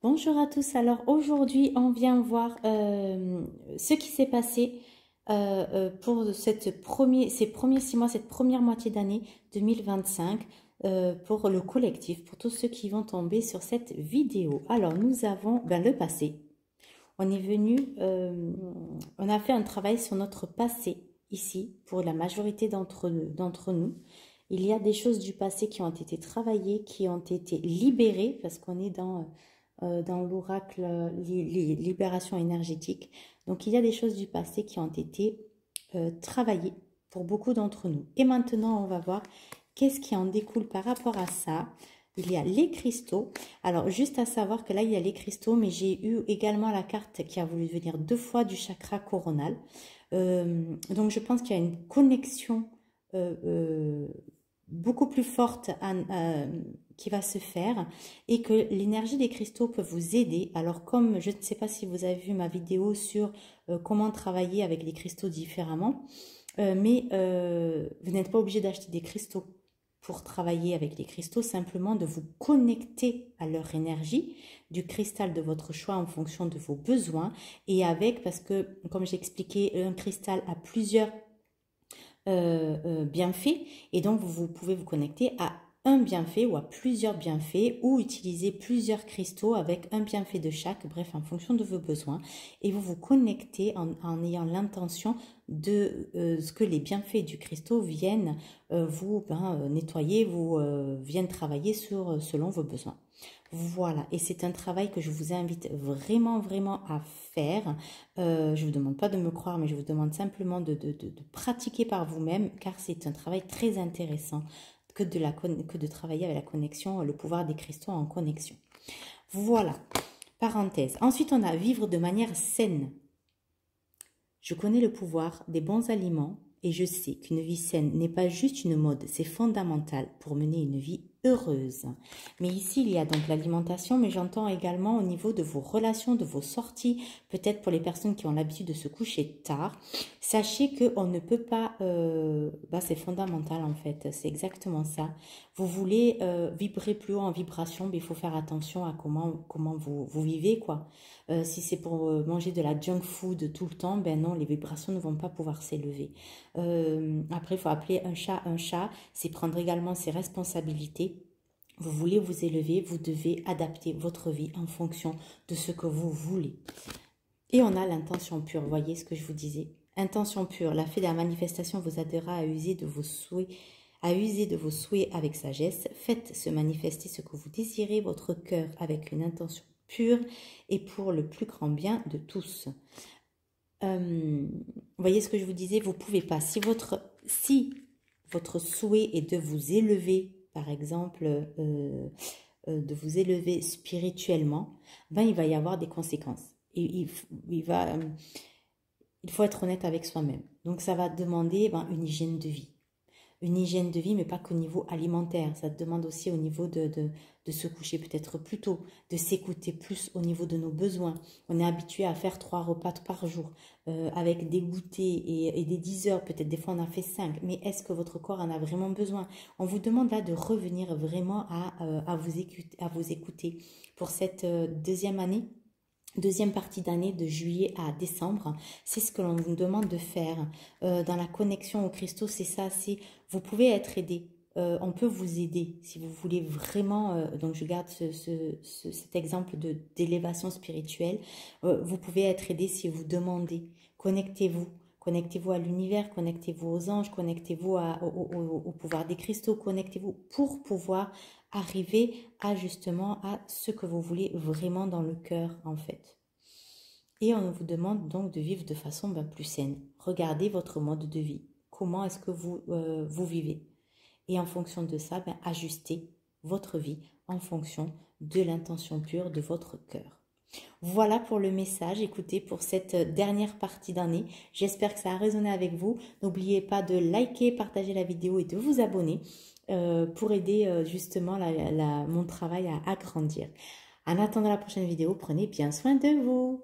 Bonjour à tous, alors aujourd'hui on vient voir ce qui s'est passé pour ces premiers 6 mois, cette première moitié d'année 2025 pour le collectif, pour tous ceux qui vont tomber sur cette vidéo. Alors nous avons le passé, on est venu, on a fait un travail sur notre passé ici pour la majorité d'entre nous. Il y a des choses du passé qui ont été travaillées, qui ont été libérées parce qu'on est dans l'oracle libération énergétique. Donc, il y a des choses du passé qui ont été travaillées pour beaucoup d'entre nous. Et maintenant, on va voir qu'est-ce qui en découle par rapport à ça. Il y a les cristaux. Alors, juste à savoir que là, il y a les cristaux, mais j'ai eu également la carte qui a voulu venir 2 fois du chakra coronal. Donc, je pense qu'il y a une connexion beaucoup plus forte qui va se faire et que l'énergie des cristaux peut vous aider. Alors comme je ne sais pas si vous avez vu ma vidéo sur comment travailler avec les cristaux différemment, mais vous n'êtes pas obligé d'acheter des cristaux pour travailler avec les cristaux, simplement de vous connecter à leur énergie, du cristal de votre choix en fonction de vos besoins et avec, parce que comme j'ai expliqué, un cristal a plusieurs bienfaits et donc vous pouvez vous connecter à un bienfait ou à plusieurs bienfaits ou utiliser plusieurs cristaux avec un bienfait de chaque, bref, en fonction de vos besoins. Et vous vous connectez en ayant l'intention de ce que les bienfaits du cristaux viennent vous nettoyer, viennent travailler selon vos besoins. Voilà, et c'est un travail que je vous invite vraiment à faire. Je ne vous demande pas de me croire, mais je vous demande simplement de pratiquer par vous-même, car c'est un travail très intéressant que de travailler avec la connexion, le pouvoir des cristaux en connexion. Voilà, parenthèse. Ensuite, on a vivre de manière saine. Je connais le pouvoir des bons aliments et je sais qu'une vie saine n'est pas juste une mode, c'est fondamental pour mener une vie heureuse. Mais ici, il y a donc l'alimentation, mais j'entends également au niveau de vos relations, de vos sorties, peut-être pour les personnes qui ont l'habitude de se coucher tard. Sachez qu'on ne peut pas, c'est fondamental en fait, c'est exactement ça. Vous voulez vibrer plus haut en vibration, mais il faut faire attention à comment vous vivez, quoi. Si c'est pour manger de la junk food tout le temps, ben non, les vibrations ne vont pas pouvoir s'élever. Après, il faut appeler un chat, c'est prendre également ses responsabilités. Vous voulez vous élever, vous devez adapter votre vie en fonction de ce que vous voulez. Et on a l'intention pure, voyez ce que je vous disais. Intention pure, la fée de la manifestation vous aidera à user de vos souhaits, avec sagesse. Faites se manifester ce que vous désirez, votre cœur avec une intention pure et pour le plus grand bien de tous. Voyez ce que je vous disais, vous pouvez pas. Si votre souhait est de vous élever, par exemple, de vous élever spirituellement, il va y avoir des conséquences. Il faut être honnête avec soi-même. Donc, ça va demander une hygiène de vie. Une hygiène de vie, mais pas qu'au niveau alimentaire. Ça demande aussi au niveau de se coucher peut-être plus tôt, de s'écouter plus au niveau de nos besoins. On est habitué à faire 3 repas par jour, avec des goûters et des 10 heures, peut-être des fois on a fait 5. Mais est-ce que votre corps en a vraiment besoin? On vous demande là de revenir vraiment à vous écouter pour cette deuxième partie d'année de juillet à décembre. C'est ce que l'on vous demande de faire dans la connexion aux cristaux. C'est ça, vous pouvez être aidé. On peut vous aider si vous voulez vraiment, donc je garde cet exemple d'élévation spirituelle. Vous pouvez être aidé si vous demandez. Connectez-vous à l'univers, connectez-vous aux anges, connectez-vous au pouvoir des cristaux, connectez-vous pour pouvoir arriver justement à ce que vous voulez vraiment dans le cœur en fait. Et on vous demande donc de vivre de façon plus saine. Regardez votre mode de vie. Comment est-ce que vous vivez? Et en fonction de ça, ajustez votre vie en fonction de l'intention pure de votre cœur. Voilà pour le message, écoutez, pour cette dernière partie d'année. J'espère que ça a résonné avec vous. N'oubliez pas de liker, partager la vidéo et de vous abonner pour aider justement mon travail à agrandir. En attendant la prochaine vidéo, prenez bien soin de vous.